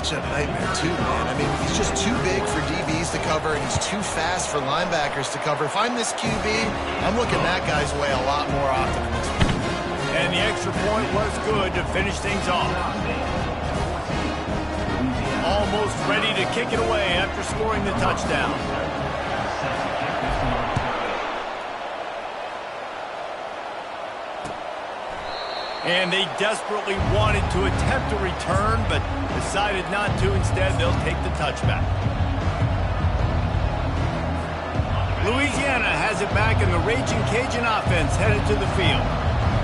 matchup nightmare too, man. I mean, he's just too big for DBs to cover, and he's too fast for linebackers to cover. If I'm this QB, I'm looking that guy's way a lot more often than this one. And the extra point was good to finish things off. Almost ready to kick it away after scoring the touchdown. And they desperately wanted to attempt a return, but decided not to. Instead, they'll take the touchback. Louisiana has it back, and the Raging Cajun offense headed to the field.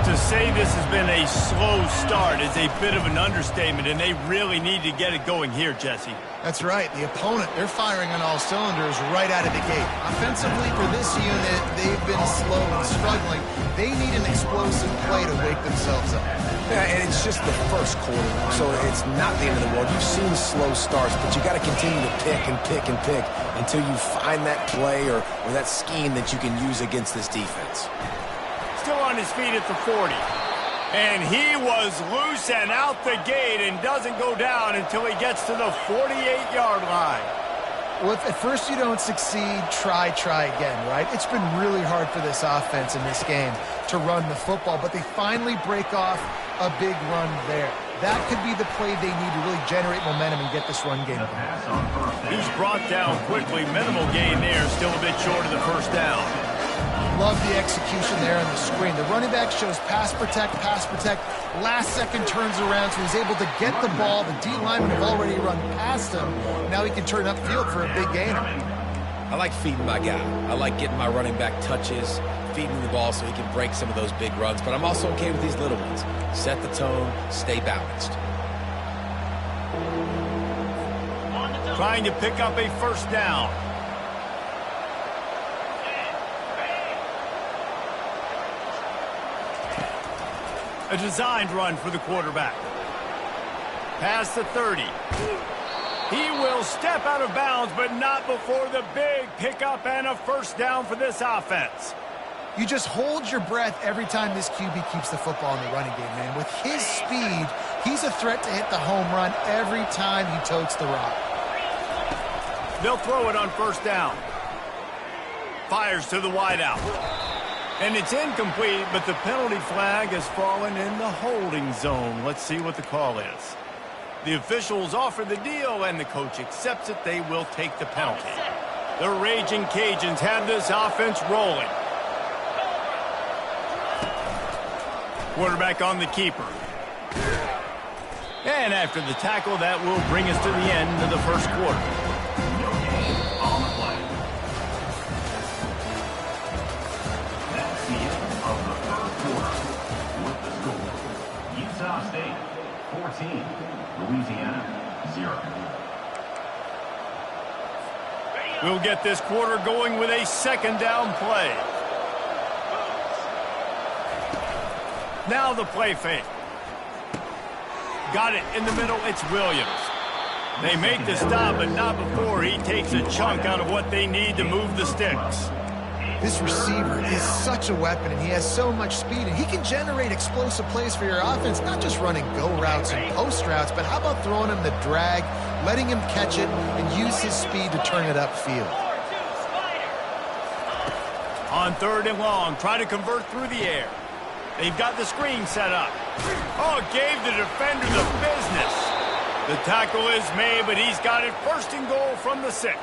To say this has been a slow start is a bit of an understatement, and they really need to get it going here, Jesse. That's right. The opponent, they're firing on all cylinders right out of the gate. Offensively, for this unit, they've been slow and struggling. They need an explosive play to wake themselves up. Yeah, and it's just the first quarter, so it's not the end of the world. You've seen slow starts, but you got to continue to pick and pick and pick until you find that play or that scheme that you can use against this defense. Still on his feet at the 40. And he was loose and out the gate and doesn't go down until he gets to the 48-yard line. Well, if at first you don't succeed, try again, right? It's been really hard for this offense in this game to run the football, but they finally break off a big run there. That could be the play they need to really generate momentum and get this run game going. He's brought down quickly. Minimal gain there, still a bit short of the first down. Love the execution there on the screen. The running back shows pass protect. Last second turns around, so he's able to get the ball. The D linemen have already run past him. Now he can turn upfield for a big gainer. I like feeding my guy. I like getting my running back touches, feeding the ball so he can break some of those big runs. But I'm also okay with these little ones. Set the tone, stay balanced. Trying to pick up a first down. A designed run for the quarterback. Past the 30. He will step out of bounds, but not before the big pickup and a first down for this offense. You just hold your breath every time this QB keeps the football in the running game, man. With his speed, he's a threat to hit the home run every time he totes the rock. They'll throw it on first down. Fires to the wideout. And it's incomplete, but the penalty flag has fallen in the holding zone. Let's see what the call is. The officials offer the deal, and the coach accepts it. They will take the penalty. The Raging Cajuns have this offense rolling. Quarterback on the keeper. And after the tackle, that will bring us to the end of the first quarter. Utah State 14, Louisiana 0. We'll get this quarter going with a second down play. Now the play fake. Got it in the middle. It's Williams. They make the stop, but not before he takes a chunk out of what they need to move the sticks. This receiver is such a weapon, and he has so much speed, and he can generate explosive plays for your offense, not just running go routes and post routes, but how about throwing him the drag, letting him catch it, and use his speed to turn it upfield. On third and long, try to convert through the air. They've got the screen set up. Oh, gave the defender the business. The tackle is made, but he's got it first and goal from the 6.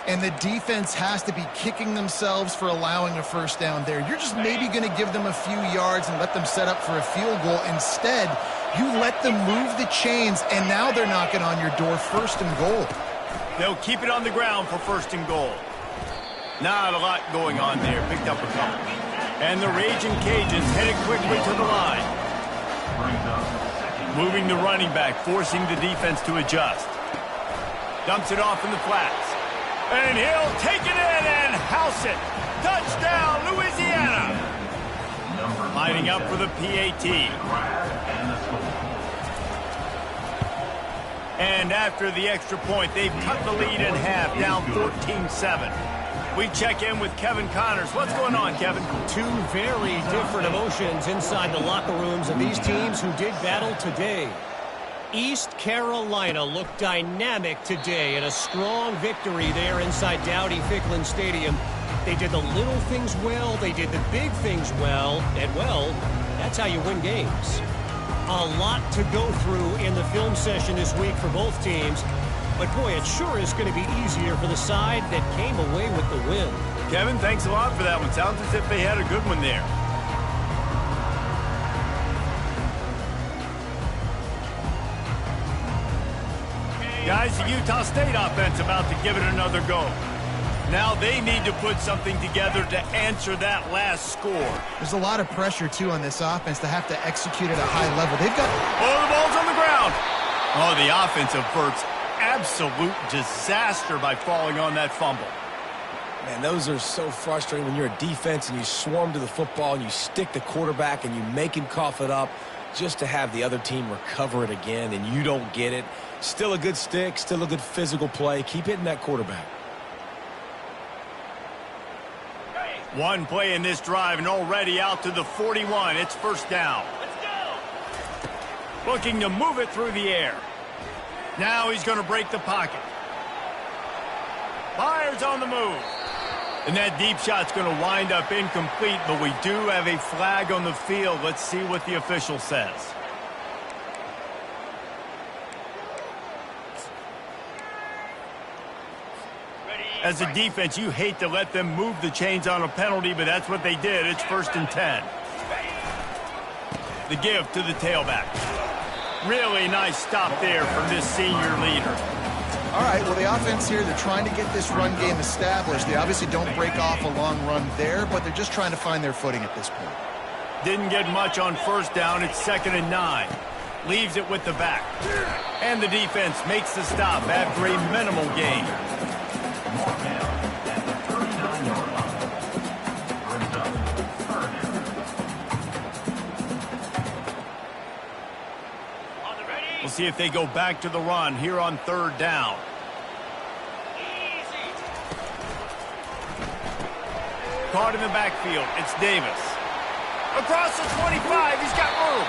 And the defense has to be kicking themselves for allowing a first down there. You're just maybe going to give them a few yards and let them set up for a field goal. Instead, you let them move the chains, and now they're knocking on your door first and goal. They'll keep it on the ground for first and goal. Not a lot going on there. Picked up a couple. And the Raging Cajuns headed quickly to the line. Moving the running back, forcing the defense to adjust. Dumps it off in the flats. And he'll take it in and house it. Touchdown, Louisiana. Lining up for the PAT. And after the extra point, they've cut the lead in half, down 14-7. We check in with Kevin Connors. What's going on, Kevin? Two very different emotions inside the locker rooms of these teams who did battle today. East Carolina looked dynamic today in a strong victory there inside Dowdy-Ficklin Stadium. They did the little things well, they did the big things well, and well, that's how you win games. A lot to go through in the film session this week for both teams, but boy, it sure is going to be easier for the side that came away with the win. Kevin, thanks a lot for that one. Sounds as if they had a good one there. Guys, the Utah State offense about to give it another go. Now they need to put something together to answer that last score. There's a lot of pressure, too, on this offense to have to execute at a high level. They've got... Oh, the ball's on the ground. Oh, the offense averts absolute disaster by falling on that fumble. Man, those are so frustrating when you're a defense and you swarm to the football and you stick the quarterback and you make him cough it up just to have the other team recover it again and you don't get it. Still a good stick, still a good physical play. Keep hitting that quarterback. One play in this drive and already out to the 41. It's first down. Let's go. Looking to move it through the air. Now he's going to break the pocket. Fires on the move. And that deep shot's going to wind up incomplete, but we do have a flag on the field. Let's see what the official says. As a defense, you hate to let them move the chains on a penalty, but that's what they did. It's 1st and 10. The give to the tailback. Really nice stop there from this senior leader. All right, well, the offense here, they're trying to get this run game established. They obviously don't break off a long run there, but they're just trying to find their footing at this point. Didn't get much on first down. It's 2nd and 9. Leaves it with the back. And the defense makes the stop after a minimal gain. We'll see if they go back to the run here on 3rd down. Caught in the backfield. It's Davis. Across the 25. He's got room.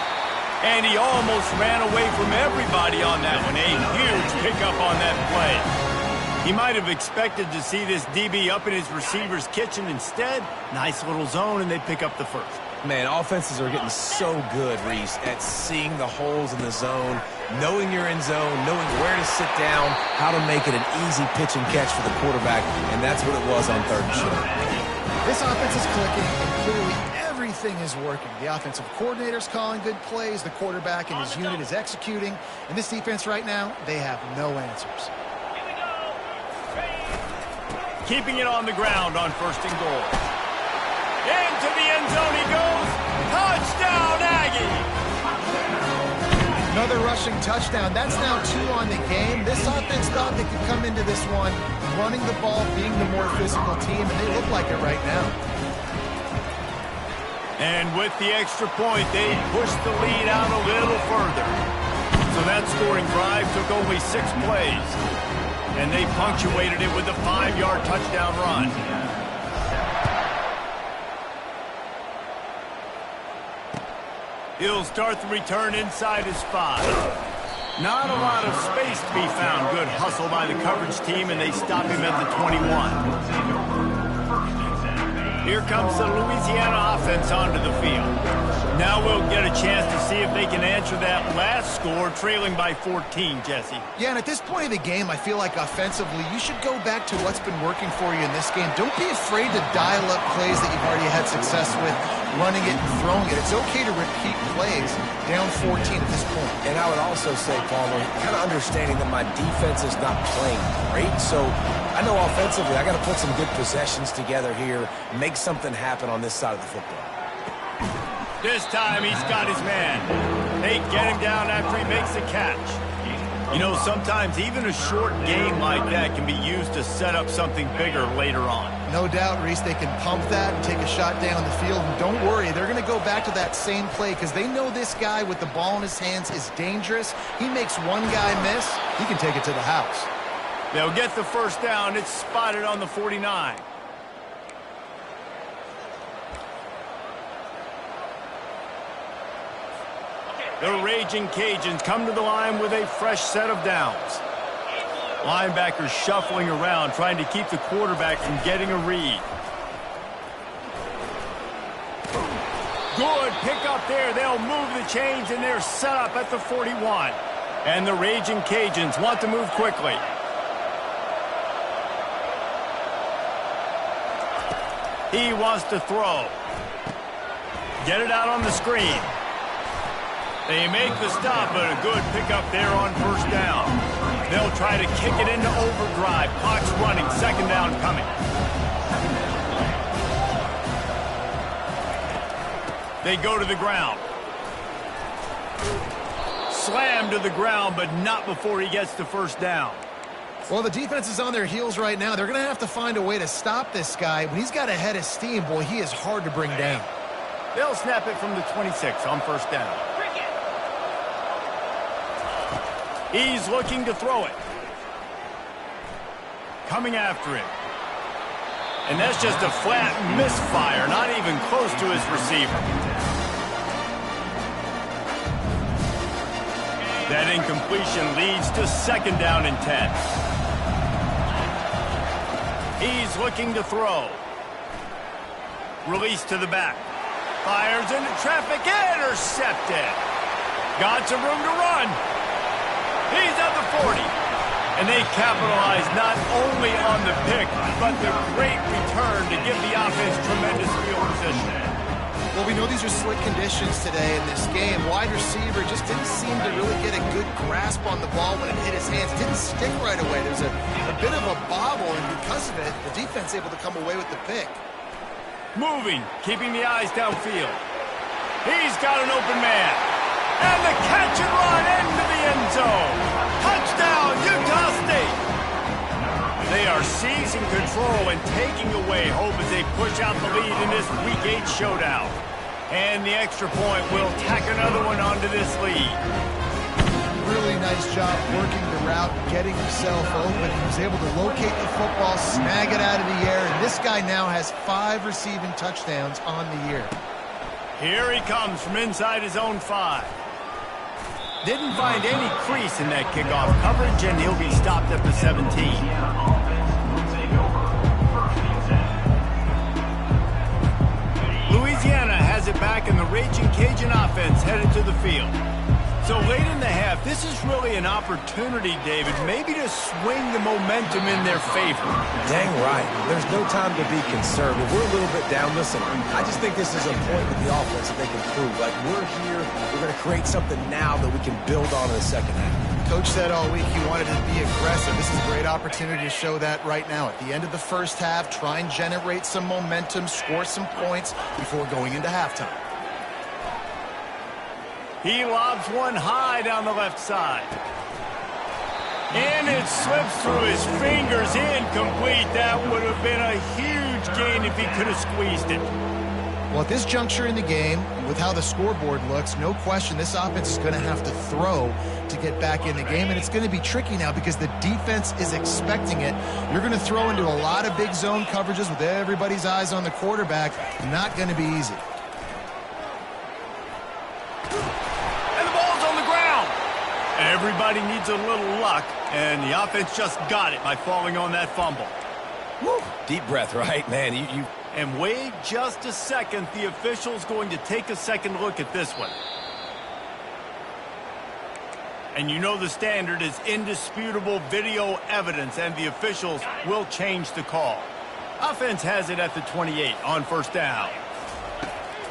And he almost ran away from everybody on that one. A huge pickup on that play. He might have expected to see this DB up in his receiver's kitchen. Instead, nice little zone, and they pick up the first. Man, offenses are getting so good, Reese, at seeing the holes in the zone, knowing you're in zone, knowing where to sit down, how to make it an easy pitch and catch for the quarterback, and that's what it was on 3rd and short. This offense is clicking, and clearly everything is working. The offensive coordinator's calling good plays, the quarterback and his unit is executing, and this defense right now, they have no answers. Keeping it on the ground on 1st and goal. Into the end zone he goes. Touchdown, Aggie! Another rushing touchdown. That's now 2 on the game. This offense thought they could come into this one running the ball, being the more physical team, and they look like it right now. And with the extra point, they pushed the lead out a little further. So that scoring drive took only 6 plays. And they punctuated it with a 5-yard touchdown run. He'll start the return inside his 5. Not a lot of space to be found. Good hustle by the coverage team, and they stop him at the 21. Here comes the Louisiana offense onto the field. Now we'll get a chance to see if they can answer that last score, trailing by 14, Jesse. Yeah, and at this point of the game, I feel like offensively, you should go back to what's been working for you in this game. Don't be afraid to dial up plays that you've already had success with, running it and throwing it. It's okay to repeat plays down 14 at this point. And I would also say, Palmer, kind of understanding that my defense is not playing great, so I know offensively I got to put some good possessions together here, make something happen on this side of the football. This time he's got his man. They get him down after he makes the catch. You know, sometimes even a short game like that can be used to set up something bigger later on. No doubt, Reese, they can pump that and take a shot down the field. And don't worry, they're going to go back to that same play because they know this guy with the ball in his hands is dangerous. He makes one guy miss, he can take it to the house. They'll get the first down. It's spotted on the 49. The Raging Cajuns come to the line with a fresh set of downs. Linebackers shuffling around, trying to keep the quarterback from getting a read. Good pick up there. They'll move the chains, and they're set up at the 41. And the Raging Cajuns want to move quickly. He wants to throw. Get it out on the screen. They make the stop, but a good pickup there on first down. They'll try to kick it into overdrive. Clock's running. Second down coming. They go to the ground. Slammed to the ground, but not before he gets the first down. Well, the defense is on their heels right now. They're going to have to find a way to stop this guy. When he's got a head of steam, boy, he is hard to bring down. They'll snap it from the 26 on first down. He's looking to throw it. Coming after him. And that's just a flat misfire, not even close to his receiver. That incompletion leads to second down and 10. He's looking to throw. Release to the back. Fires into traffic. Intercepted. Got some room to run. He's at the 40. And they capitalize not only on the pick, but the great return to give the offense tremendous field position. Well, we know these are slick conditions today in this game. Wide receiver just didn't seem to really get a good grasp on the ball when it hit his hands. It didn't stick right away. There was a bit of a bobble, and because of it, the defense able to come away with the pick. Moving, keeping the eyes downfield. He's got an open man. And the catch and run into the end zone. Touchdown, Utah State. They are seizing control and taking away hope as they push out the lead in this Week 8 showdown. And the extra point will tack another one onto this lead. Really nice job working the route, getting himself open. He was able to locate the football, snag it out of the air, and this guy now has 5 receiving touchdowns on the year. Here he comes from inside his own 5. Didn't find any crease in that kickoff coverage, and he'll be stopped at the 17. Louisiana has it back, and the Raging Cajun offense headed to the field. So late in the half, this is really an opportunity, David, maybe to swing the momentum in their favor. Dang right. There's no time to be concerned. If we're a little bit down, listen, I just think this is a point with the offense that they can prove. Like, we're here, we're going to create something now that we can build on in the second half. Coach said all week he wanted to be aggressive. This is a great opportunity to show that right now. At the end of the first half, try and generate some momentum, score some points before going into halftime. He lobs one high down the left side. And it slips through his fingers, incomplete. That would have been a huge gain if he could have squeezed it. Well, at this juncture in the game, with how the scoreboard looks, no question this offense is going to have to throw to get back in the game, and it's going to be tricky now because the defense is expecting it. You're going to throw into a lot of big zone coverages with everybody's eyes on the quarterback. Not going to be easy. Everybody needs a little luck, and the offense just got it by falling on that fumble. Woo. Deep breath, right? Man, you... And wait just a second. The official's going to take a second look at this one. And you know the standard is indisputable video evidence, and the officials will change the call. Offense has it at the 28 on first down.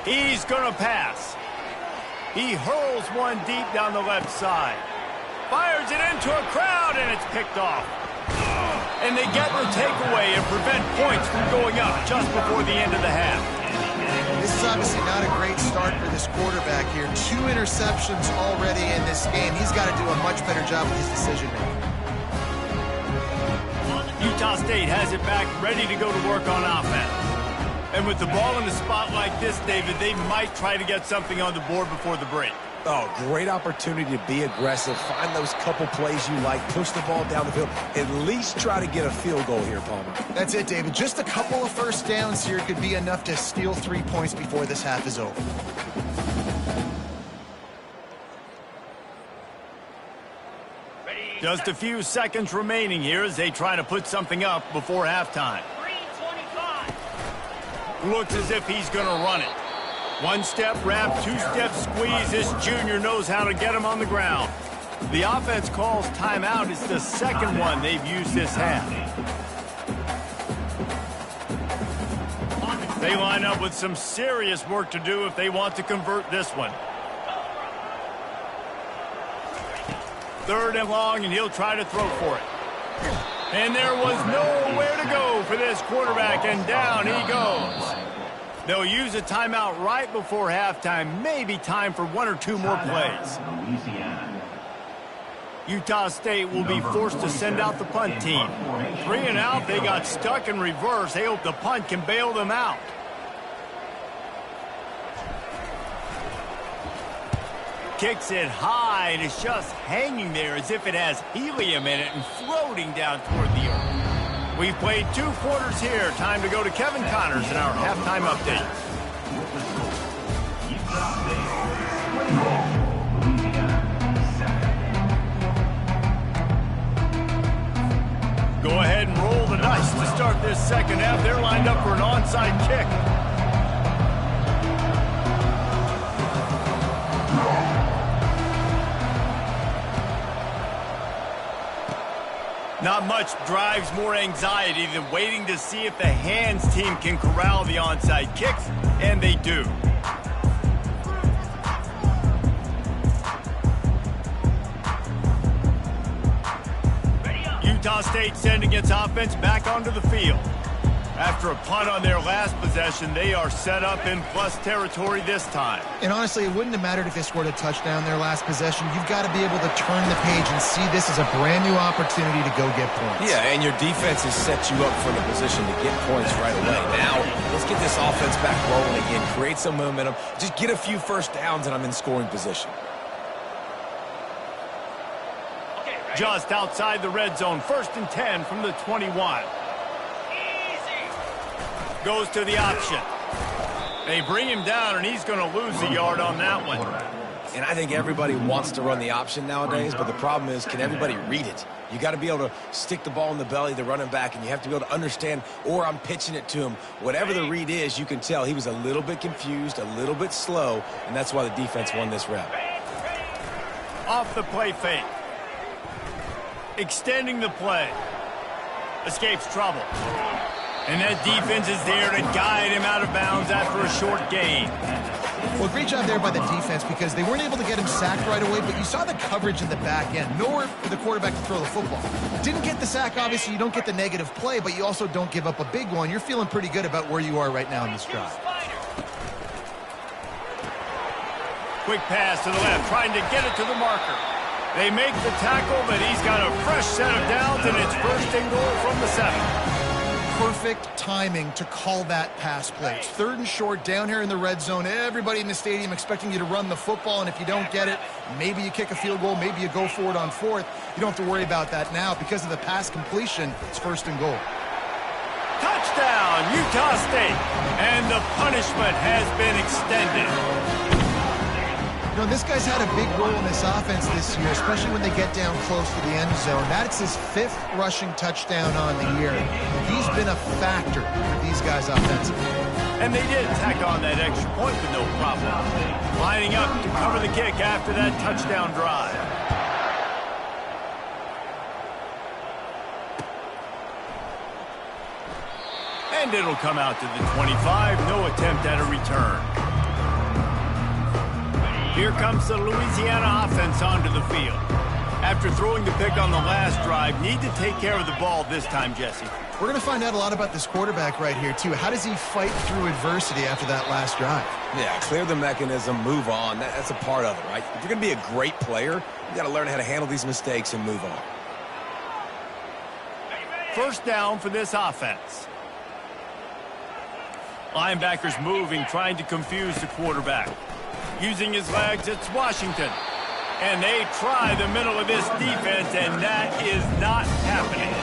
He's going to pass. He hurls one deep down the left side. Fires it into a crowd, and it's picked off. And they get the takeaway and prevent points from going up just before the end of the half. This is obviously not a great start for this quarterback here. 2 interceptions already in this game. He's got to do a much better job with his decision-making. Utah State has it back, ready to go to work on offense. And with the ball in a spot like this, David, they might try to get something on the board before the break. Oh, great opportunity to be aggressive. Find those couple plays you like. Push the ball down the field. At least try to get a field goal here, Palmer. That's it, David. Just a couple of first downs here could be enough to steal 3 points before this half is over. Just a few seconds remaining here as they try to put something up before halftime. Looks as if he's going to run it. One step wrap, two-step squeeze. This junior knows how to get him on the ground. The offense calls timeout. It's the second one they've used this half. They line up with some serious work to do if they want to convert this one. 3rd and long, and he'll try to throw for it. And there was nowhere to go for this quarterback, and down he goes. They'll use a timeout right before halftime. Maybe time for 1 or 2 more plays. Utah State will be forced to send out the punt team. 3 and out, they got stuck in reverse. They hope the punt can bail them out. Kicks it high, and it's just hanging there as if it has helium in it and floating down toward the earth. We've played 2 quarters here. Time to go to Kevin Connors in our halftime update. Go ahead and roll the dice to start this second half. They're lined up for an onside kick. Not much drives more anxiety than waiting to see if the hands team can corral the onside kicks, and they do. Utah State sending its offense back onto the field. After a punt on their last possession, they are set up in plus territory this time. And honestly, it wouldn't have mattered if they scored a touchdown their last possession. You've got to be able to turn the page and see this as a brand new opportunity to go get points. Yeah, and your defense has set you up for the position to get points right away. Now, let's get this offense back rolling again, create some momentum, just get a few first downs, and I'm in scoring position. Just outside the red zone, 1st and 10 from the 21. Goes to the option. They bring him down, and he's going to lose a yard on that one. And I think everybody wants to run the option nowadays, but the problem is, can everybody read it? You got to be able to stick the ball in the belly of the running back, and you have to be able to understand, or I'm pitching it to him. Whatever the read is, you can tell he was a little bit confused, a little bit slow, and that's why the defense won this rep. Off the play fake. Extending the play. Escapes trouble. And that defense is there to guide him out of bounds after a short gain. Well, great job there by the defense because they weren't able to get him sacked right away, but you saw the coverage in the back end. Nowhere for the quarterback to throw the football. Didn't get the sack, obviously. You don't get the negative play, but you also don't give up a big one. You're feeling pretty good about where you are right now in this drive. Quick pass to the left, trying to get it to the marker. They make the tackle, but he's got a fresh set of downs, and it's 1st and goal from the 7. Perfect timing to call that pass play. It's 3rd and short down here in the red zone. Everybody in the stadium expecting you to run the football, and if you don't get it, maybe you kick a field goal, maybe you go for it on 4th. You don't have to worry about that now. Because of the pass completion, it's 1st and goal. Touchdown, Utah State, and the punishment has been extended. You know, this guy's had a big role in this offense this year, especially when they get down close to the end zone. That's his 5th rushing touchdown on the year. He's been a factor for these guys offensively. And they did tack on that extra point with no problem. Lining up to cover the kick after that touchdown drive. And it'll come out to the 25. No attempt at a return. Here comes the Louisiana offense onto the field. After throwing the pick on the last drive, need to take care of the ball this time, Jesse. We're going to find out a lot about this quarterback right here, too. How does he fight through adversity after that last drive? Yeah, clear the mechanism, move on. That's a part of it, right? If you're going to be a great player, you got to learn how to handle these mistakes and move on. 1st down for this offense. Linebackers moving, trying to confuse the quarterback. Using his legs, it's Washington. And they try the middle of this defense, and that is not happening.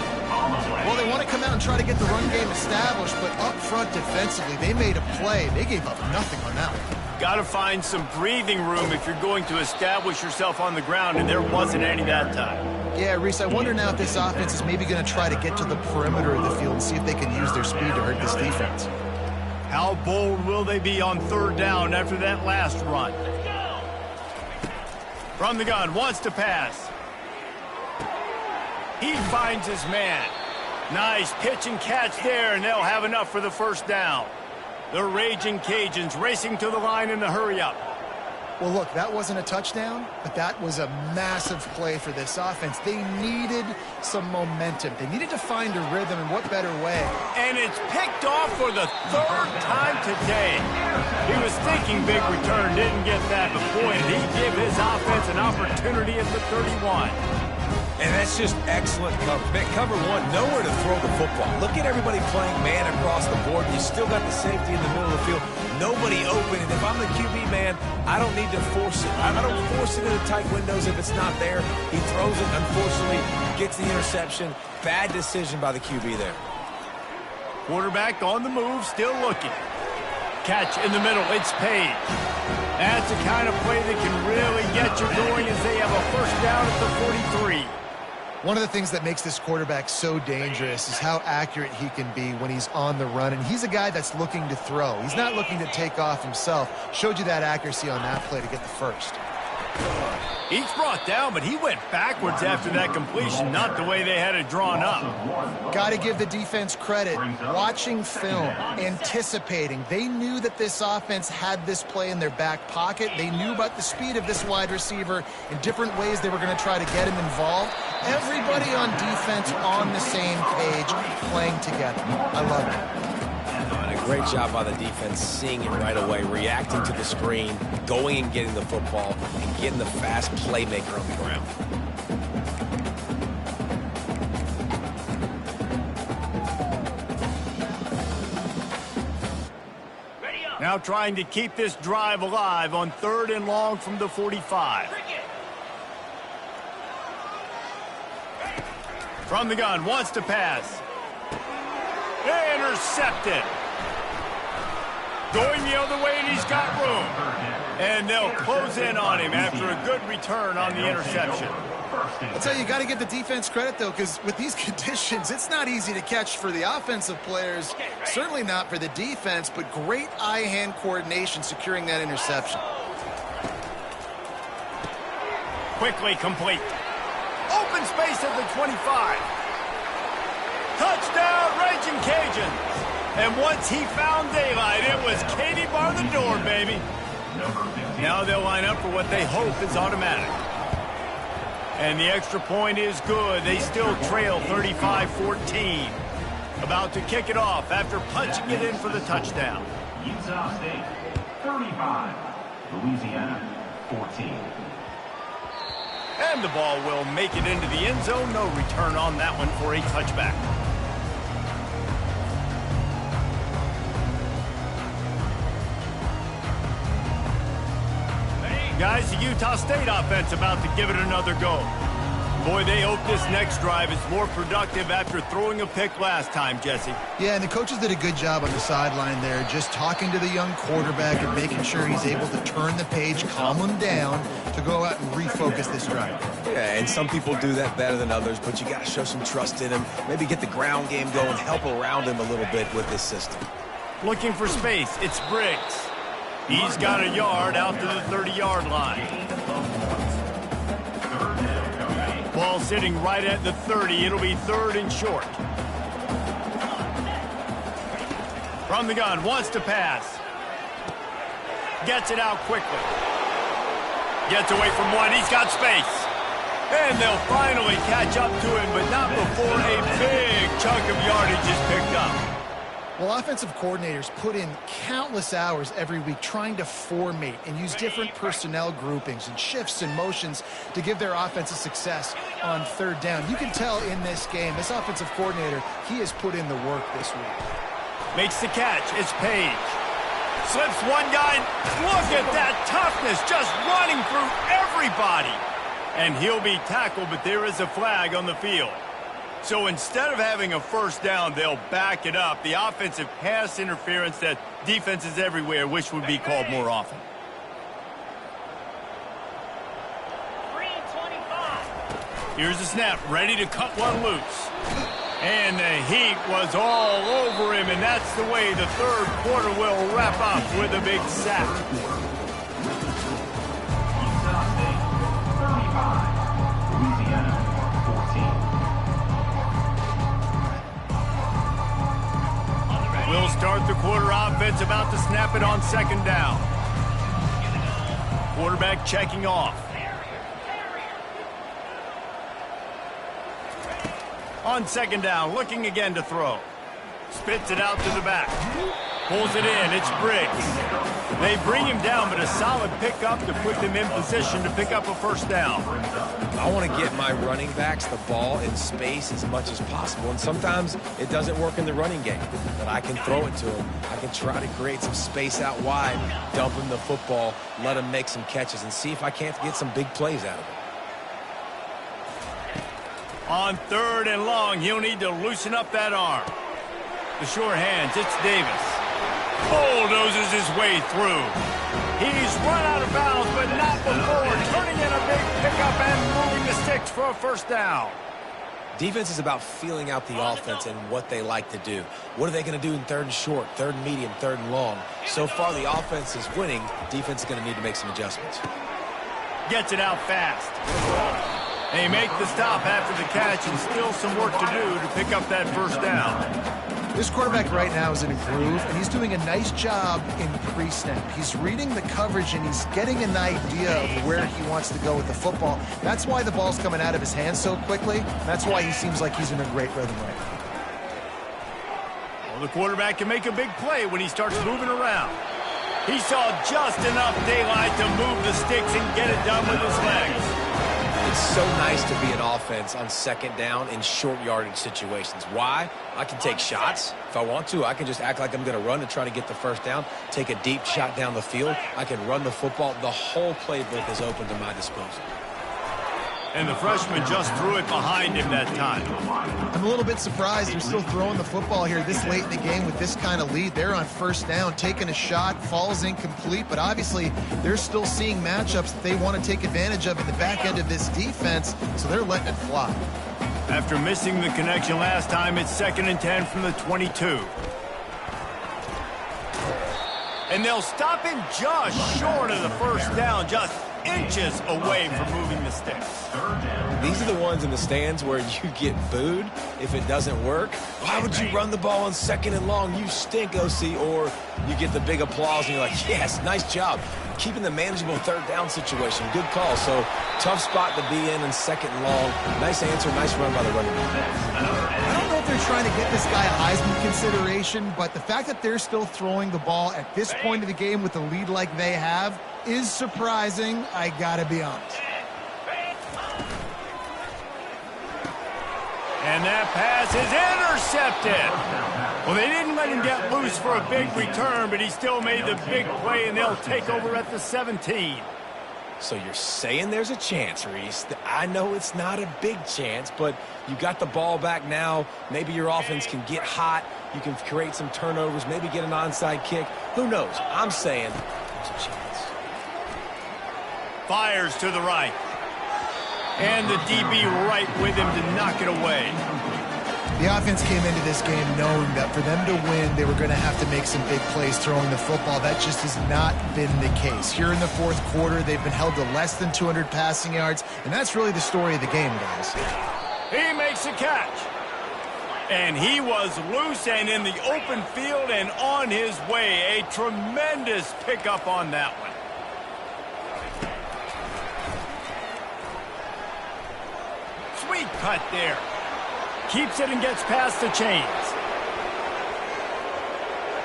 Well, they want to come out and try to get the run game established, but up front defensively, they made a play. They gave up nothing on that one. Got to find some breathing room if you're going to establish yourself on the ground, and there wasn't any that time. Yeah, Reese, I wonder now if this offense is maybe going to try to get to the perimeter of the field and see if they can use their speed to hurt this defense. How bold will they be on third down after that last run? From the gun, wants to pass. He finds his man. Nice pitch and catch there, and they'll have enough for the first down. The Raging Cajuns racing to the line in the hurry-up. Well, look, that wasn't a touchdown, but that was a massive play for this offense. They needed some momentum. They needed to find a rhythm, and what better way? And it's picked off for the third time today. He was thinking big return, didn't get that, but boy, did he give his offense an opportunity at the 31. And that's just excellent cover. Man, cover one, nowhere to throw the football. Look at everybody playing man across the board. You still got the safety in the middle of the field. Nobody open. And if I'm the QB, man, I don't need to force it. I don't force it into tight windows if it's not there. He throws it, unfortunately, gets the interception. Bad decision by the QB there. Quarterback on the move, still looking. Catch in the middle, it's Page. That's the kind of play that can really get you going as they have a first down at the 43. One of the things that makes this quarterback so dangerous is how accurate he can be when he's on the run. And he's a guy that's looking to throw. He's not looking to take off himself. Showed you that accuracy on that play to get the first. He's brought down, but he went backwards after that completion, not the way they had it drawn up. Got to give the defense credit. Watching film, anticipating. They knew that this offense had this play in their back pocket. They knew about the speed of this wide receiver and different ways they were going to try to get him involved. Everybody on defense on the same page, playing together. I love it. And a great job by the defense, seeing it right away, reacting to the screen, going and getting the football, and getting the fast playmaker on the ground. Now trying to keep this drive alive on 3rd and long from the 45. From the gun, wants to pass. Intercepted. Going the other way, and he's got room. And they'll close in on him after a good return on the interception. I'll tell you, you got to give the defense credit, though, because with these conditions, it's not easy to catch for the offensive players. Certainly not for the defense, but great eye-hand coordination securing that interception. Quickly complete. Open space at the 25. Touchdown, Raging Cajuns. And once he found daylight, it was Katie bar the door, baby. Now they'll line up for what they hope is automatic. And the extra point is good. They still trail 35-14. About to kick it off after punching it in for the touchdown. Utah State, 35. Louisiana, 14. And the ball will make it into the end zone. No return on that one for a touchback. Guys, the Utah State offense about to give it another go. Boy, they hope this next drive is more productive after throwing a pick last time, Jesse. Yeah, and the coaches did a good job on the sideline there, just talking to the young quarterback and making sure he's able to turn the page, calm him down, to go out and refocus this drive. Yeah, and some people do that better than others, but you got to show some trust in him. Maybe get the ground game going, help around him a little bit with this system. Looking for space, it's Briggs. He's got a yard out to the 30-yard line. Ball sitting right at the 30. It'll be 3rd and short. From the gun, wants to pass. Gets it out quickly. Gets away from one. He's got space. And they'll finally catch up to him, but not before a big chunk of yardage is picked up. Well, offensive coordinators put in countless hours every week trying to formate and use different personnel groupings and shifts and motions to give their offense a success on 3rd down. You can tell in this game, this offensive coordinator, he has put in the work this week. Makes the catch. It's Page. Slips one guy. Look at that toughness, just running through everybody. And he'll be tackled, but there is a flag on the field. So instead of having a first down, they'll back it up. The offensive pass interference that defenses everywhere wish would be called more often. 3 and 25. Here's the snap, ready to cut one loose. And the heat was all over him, and that's the way the third quarter will wrap up with a big sack. Utah State, 35. Louisiana, 14. We'll start the quarter. Offense about to snap it on second down. Quarterback checking off. On second down, looking again to throw. Spits it out to the back. Pulls it in. It's Briggs. They bring him down, but a solid pickup to put them in position to pick up a first down. I want to get my running backs the ball in space as much as possible, and sometimes it doesn't work in the running game, but I can throw it to them. I can try to create some space out wide, dump him the football, let him make some catches, and see if I can't get some big plays out of it. On third and long, he'll need to loosen up that arm. The sure hands, it's Davis. Bulldozes his way through. He's run out of bounds, but not before turning in a big pickup and moving the sticks for a first down. Defense is about feeling out the offense and what they like to do. What are they going to do in third and short, third and medium, third and long? So far, the offense is winning. Defense is going to need to make some adjustments. Gets it out fast. They make the stop after the catch, and still some work to do to pick up that first down. This quarterback right now is in a groove, and he's doing a nice job in pre-snap. He's reading the coverage, and he's getting an idea of where he wants to go with the football. That's why the ball's coming out of his hands so quickly. That's why he seems like he's in a great rhythm right now. Well, the quarterback can make a big play when he starts moving around. He saw just enough daylight to move the sticks and get it done with his legs. It's so nice to be an offense on second down in short yardage situations. Why? I can take shots. If I want to, I can just act like I'm going to run and try to get the first down, take a deep shot down the field. I can run the football. The whole playbook is open to my disposal. And the freshman just threw it behind him that time. I'm a little bit surprised they're still throwing the football here this late in the game with this kind of lead. They're on first down, taking a shot, falls incomplete, but obviously they're still seeing matchups that they want to take advantage of in the back end of this defense, so they're letting it fly. After missing the connection last time, it's 2nd and 10 from the 22. And they'll stop him just short of the first down, just inches away from moving the sticks. These are the ones in the stands where you get booed if it doesn't work. Why would you run the ball on second and long? You stink, OC. Or you get the big applause and you're like, yes, nice job. Keeping the manageable third down situation. Good call. So tough spot to be in second and long. Nice answer, nice run by the running back. I don't know if they're trying to get this guy Heisman consideration, but the fact that they're still throwing the ball at this point of the game with a lead like they have is surprising, I gotta be honest. And that pass is intercepted. Well, they didn't let him get loose for a big return, but he still made the big play, and they'll take over at the 17. So you're saying there's a chance, Reese. I know it's not a big chance, but you got the ball back now. Maybe your offense can get hot. You can create some turnovers, maybe get an onside kick. Who knows? I'm saying there's a chance. Fires to the right. And the DB right with him to knock it away. The offense came into this game knowing that for them to win, they were going to have to make some big plays throwing the football. That just has not been the case. Here in the fourth quarter, they've been held to less than 200 passing yards, and that's really the story of the game, guys. He makes a catch. And he was loose and in the open field and on his way. A tremendous pickup on that one. Sweet cut there. Keeps it and gets past the chains.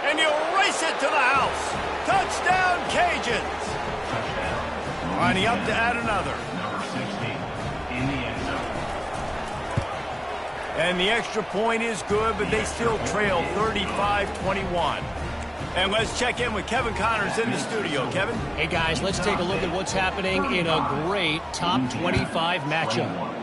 And he'll race it to the house. Touchdown, Cajuns. Lining up to add another. Number 60 in the end zone. And the extra point is good, but they still trail 35-21. And let's check in with Kevin Connors in the studio. Kevin? Hey, guys, let's take a look at what's happening in a great top 25 matchup.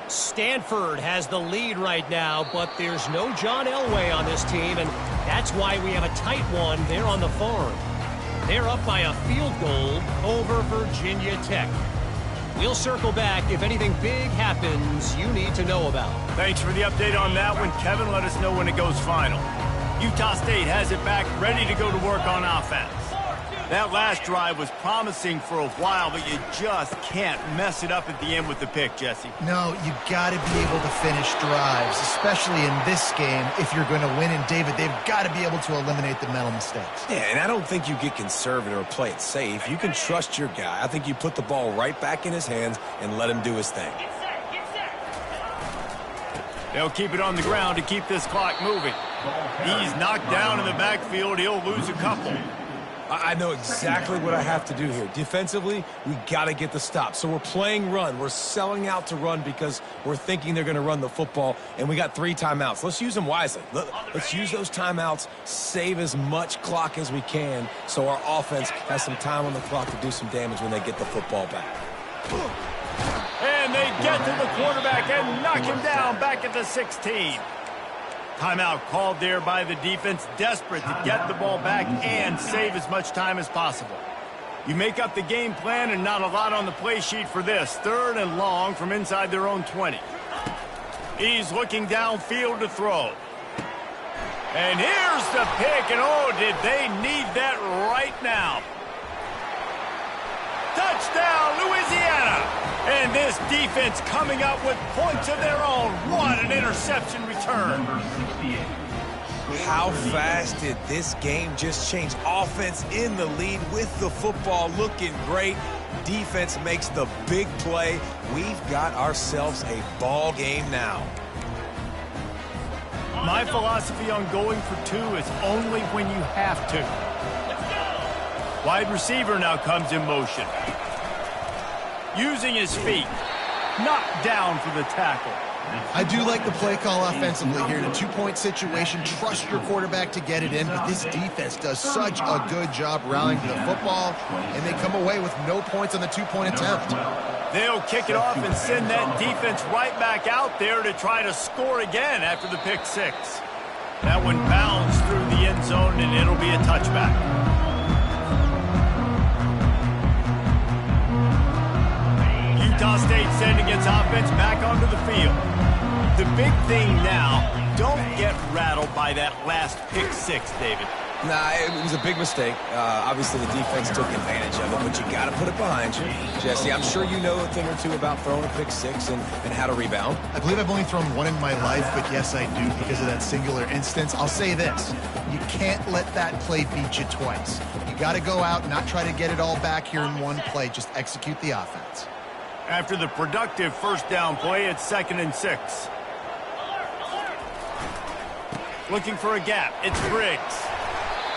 Stanford has the lead right now, but there's no John Elway on this team, and that's why we have a tight one there on the farm. They're up by a field goal over Virginia Tech. We'll circle back if anything big happens you need to know about. Thanks for the update on that one, Kevin. Let us know when it goes final. Utah State has it back, ready to go to work on offense. That last drive was promising for a while, but you just can't mess it up at the end with the pick, Jesse. No, you got to be able to finish drives, especially in this game if you're going to win. And, David, they've got to be able to eliminate the mental mistakes. Yeah, and I don't think you get conservative or play it safe. You can trust your guy. I think you put the ball right back in his hands and let him do his thing. They'll keep it on the ground to keep this clock moving. He's knocked down in the backfield. He'll lose a couple. I know exactly what I have to do here. Defensively, we got to get the stop. So we're playing run. We're selling out to run because we're thinking they're going to run the football, and we got 3 timeouts. Let's use them wisely. Let's use those timeouts, save as much clock as we can so our offense has some time on the clock to do some damage when they get the football back. And they get to the quarterback and knock him down back at the 16. Timeout called there by the defense, desperate to get the ball back and save as much time as possible. You make up the game plan and not a lot on the play sheet for this. 3rd and long from inside their own 20. He's looking downfield to throw. And here's the pick, and oh, did they need that right now. Touchdown, Louisiana! And this defense coming up with points of their own. What an interception return. Number 68. How fast did this game just change? Offense in the lead with the football looking great. Defense makes the big play. We've got ourselves a ball game now. My philosophy on going for 2 is only when you have to. Wide receiver now comes in motion. Using his feet. Knocked down for the tackle. I do like the play call offensively here in a 2-point situation. Trust your quarterback to get it in, but this defense does such a good job rallying to the football, and they come away with no points on the 2-point attempt. They'll kick it off and send that defense right back out there to try to score again after the pick 6. That one bounds through the end zone, and it'll be a touchback. Utah State sending its offense back onto the field. The big thing now, don't get rattled by that last pick 6, David. Nah, it was a big mistake. Obviously, the defense took advantage of it, but you got to put it behind you. Jesse, I'm sure you know a thing or two about throwing a pick 6 and how to rebound. I believe I've only thrown 1 in my life, but yes, I do because of that singular instance. I'll say this. You can't let that play beat you twice. You got to go out and not try to get it all back here in one play. Just execute the offense. After the productive first down play, it's 2nd and 6. Looking for a gap. It's Briggs.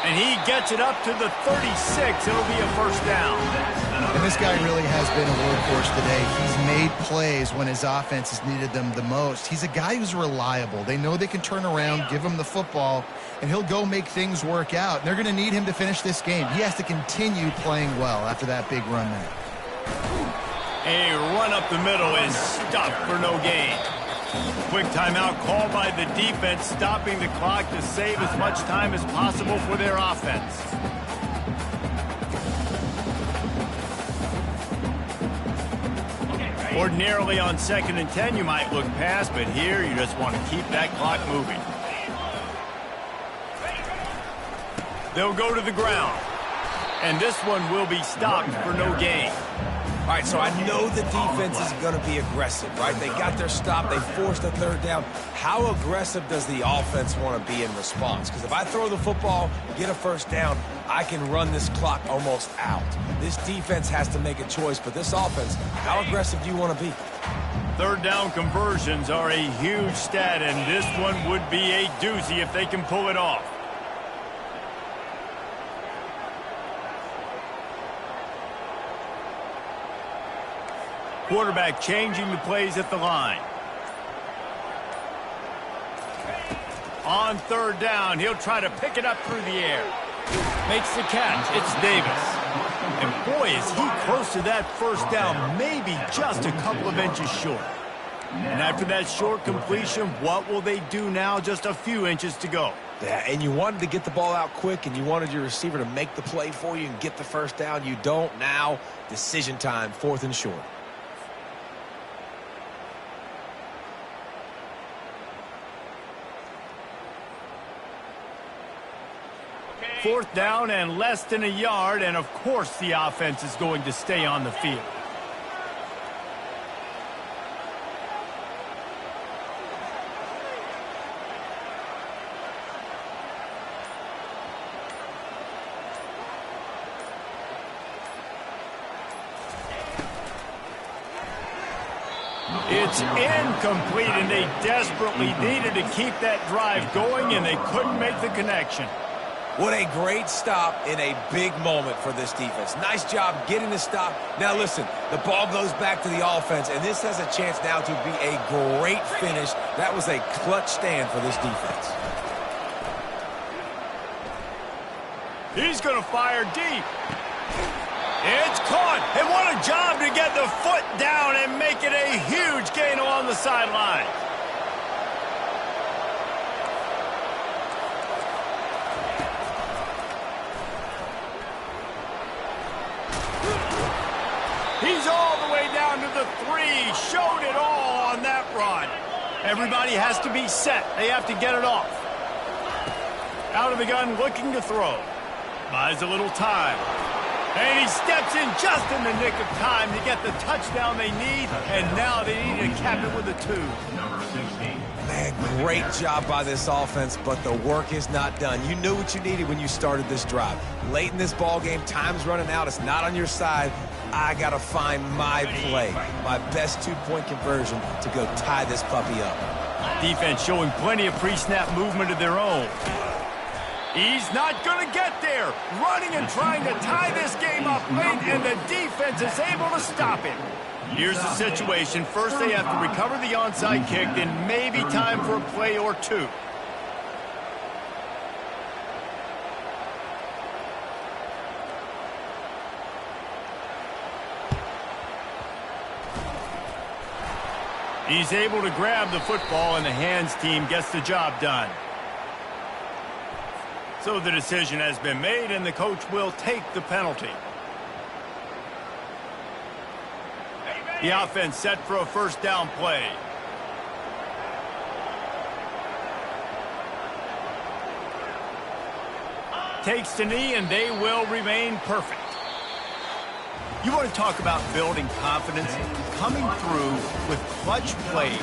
And he gets it up to the 36. It'll be a first down. And this guy really has been a workhorse today. He's made plays when his offense has needed them the most. He's a guy who's reliable. They know they can turn around, give him the football, and he'll go make things work out. And they're going to need him to finish this game. He has to continue playing well after that big run there. A run up the middle is stopped for no gain. Quick timeout called by the defense, stopping the clock to save as much time as possible for their offense. Ordinarily on 2nd and 10, you might look past, but here you just want to keep that clock moving. They'll go to the ground, and this one will be stopped for no gain. All right, so I know the defense is going to be aggressive, right? They got their stop. They forced a 3rd down. How aggressive does the offense want to be in response? Because if I throw the football, get a 1st down, I can run this clock almost out. This defense has to make a choice, but this offense, how aggressive do you want to be? 3rd down conversions are a huge stat, and this one would be a doozy if they can pull it off. Quarterback changing the plays at the line. On 3rd down, he'll try to pick it up through the air. Makes the catch. It's Davis. And boy, is he close to that 1st down, maybe just a couple of inches short. And after that short completion, what will they do now? Just a few inches to go. Yeah, and you wanted to get the ball out quick, and you wanted your receiver to make the play for you and get the 1st down. You don't now. Decision time, 4th and short. 4th down and less than a yard, and of course the offense is going to stay on the field. It's incomplete, and they desperately needed to keep that drive going, and they couldn't make the connection. What a great stop in a big moment for this defense. Nice job getting the stop. Now listen, the ball goes back to the offense, and this has a chance now to be a great finish. That was a clutch stand for this defense. He's going to fire deep. It's caught, and what a job to get the foot down and make it a huge gain along the sideline. He's all the way down to the 3, showed it all on that run. Everybody has to be set. They have to get it off. Out of the gun, looking to throw. Buys a little time. And he steps in just in the nick of time to get the touchdown they need, and now they need to cap it with a 2. Number 16. Man, great job by this offense, but the work is not done. You knew what you needed when you started this drive. Late in this ball game, time's running out. It's not on your side. I got to find my play, my best 2-point conversion to go tie this puppy up. Defense showing plenty of pre-snap movement of their own. He's not going to get there. Running and trying to tie this game up late, and the defense is able to stop him. Here's the situation. First, they have to recover the onside kick, then maybe time for a play or 2. He's able to grab the football, and the hands team gets the job done. So the decision has been made, and the coach will take the penalty. The offense set for a 1st down play. Takes the knee, and they will remain perfect. You want to talk about building confidence? Coming through with clutch plays,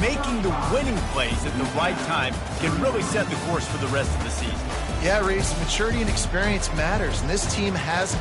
making the winning plays at the right time can really set the course for the rest of the season. Yeah, Reese, maturity and experience matters, and this team has